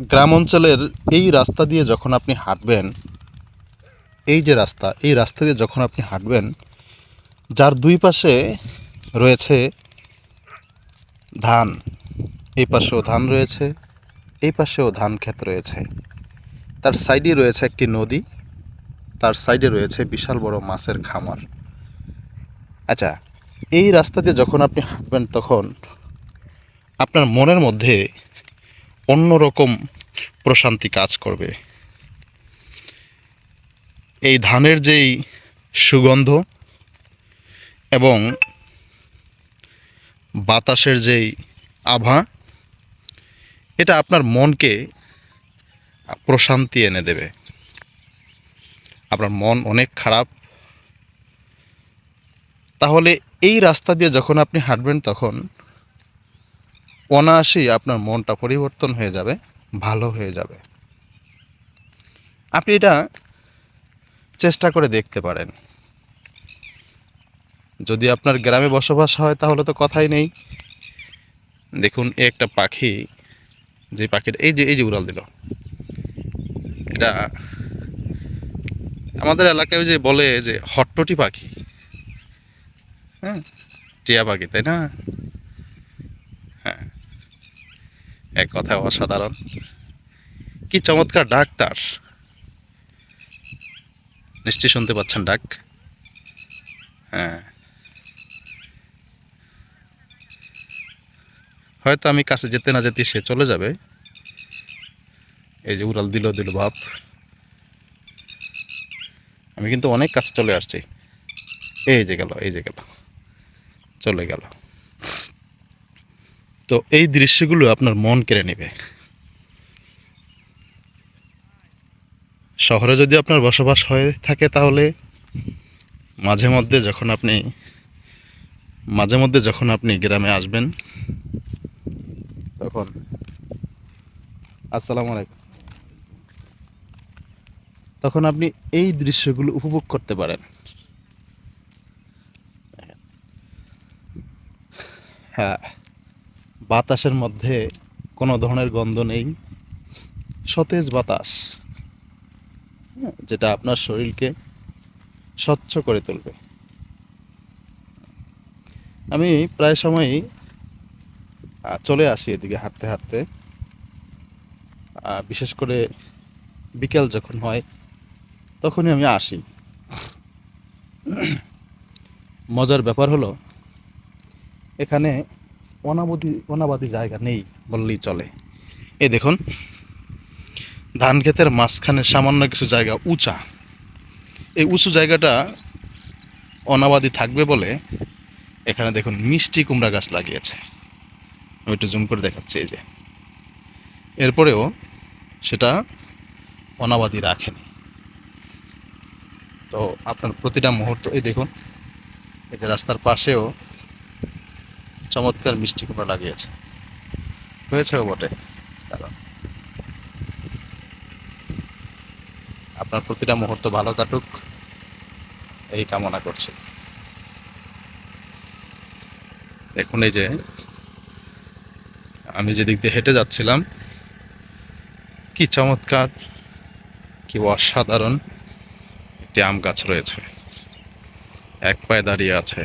গ্রাম অঞ্চলের এই রাস্তা দিয়ে যখন আপনি হাঁটবেন, এই যে রাস্তা, এই রাস্তা দিয়ে যখন আপনি হাঁটবেন, যার দুই পাশে রয়েছে ধান, এই পাশেও ধান রয়েছে, এই পাশেও ধান ক্ষেত রয়েছে, তার সাইডে রয়েছে একটি নদী, তার সাইডে রয়েছে বিশাল বড় মাছের খামার। আচ্ছা, এই রাস্তা দিয়ে যখন আপনি হাঁটবেন তখন আপনার মনের মধ্যে অন্যরকম প্রশান্তি কাজ করবে। এই ধানের যেই সুগন্ধ এবং বাতাসের যেই আভা, এটা আপনার মনকে প্রশান্তি এনে দেবে। আপনার মন অনেক খারাপ, তাহলে এই রাস্তা দিয়ে যখন আপনি হাঁটবেন তখন অনায়াসেই আপনার মনটা পরিবর্তন হয়ে যাবে, ভালো হয়ে যাবে। আপনি এটা চেষ্টা করে দেখতে পারেন। যদি আপনার গ্রামে বসবাস হয় তাহলে তো কথাই নেই। দেখুন, একটা পাখি, যে পাখিটা এই যে উড়াল দিল, এটা আমাদের এলাকায় যে বলে যে হট্টটি পাখি, হ্যাঁ, টিয়া পাখি, তাই না? হ্যাঁ, এক কথায় অসাধারণ। কি চমৎকার ডাক তার! নিশ্চয়ই শুনতে পাচ্ছেন ডাক। হ্যাঁ, হয়তো আমি কাছে যেতে না যেতে সে চলে যাবে। এই যে উড়াল দিল দিল ভাব, আমি কিন্তু অনেক কাছে চলে আসছি। এই যে গেল, এই যে গেল, চলে গেল। তো এই দৃশ্যগুলো আপনার মন কেড়ে নেবে। শহরে যদি আপনার বসবাস হয়ে থাকে তাহলে মাঝে মধ্যে যখন আপনি গ্রামে আসবেন তখন, আসসালামু আলাইকুম, তখন আপনি এই দৃশ্যগুলো উপভোগ করতে পারেন। হ্যাঁ, বাতাসের মধ্যে কোনো ধরনের গন্ধ নেই, সতেজ বাতাস, যেটা আপনার শরীরকে স্বচ্ছ করে তুলবে। আমি প্রায় সময়ই চলে আসি এদিকে হাঁটতে হাঁটতে, বিশেষ করে বিকেল যখন হয় তখনই আমি আসি। মজার ব্যাপার হলো, এখানে অনাবাদি জায়গা নেই বললেই চলে। এই দেখুন, ধান ক্ষেতের মাঝখানে সামান্য কিছু জায়গা উঁচা, এই উঁচু জায়গাটা অনাবাদি থাকবে বলে এখানে দেখুন মিষ্টি কুমড়া গাছ লাগিয়েছে। আমি একটু জুম করে দেখাচ্ছি, এই যে, এরপরেও সেটা অনাবাদি রাখেনি। তো আপনার প্রতিটা মুহূর্ত, এই দেখুন, এই যে রাস্তার পাশেও চমৎকার মিষ্টি কুমড়া লাগিয়েছে, হয়েছেও বটে। কারণ আপনার প্রতিটা মুহূর্ত ভালো কাটুক এই কামনা করছি। দেখুন, এই যে আমি যেদিক দিয়ে হেঁটে যাচ্ছিলাম, কি চমৎকার, কি অসাধারণ একটি আম গাছ রয়েছে, এক পায়ে দাঁড়িয়ে আছে।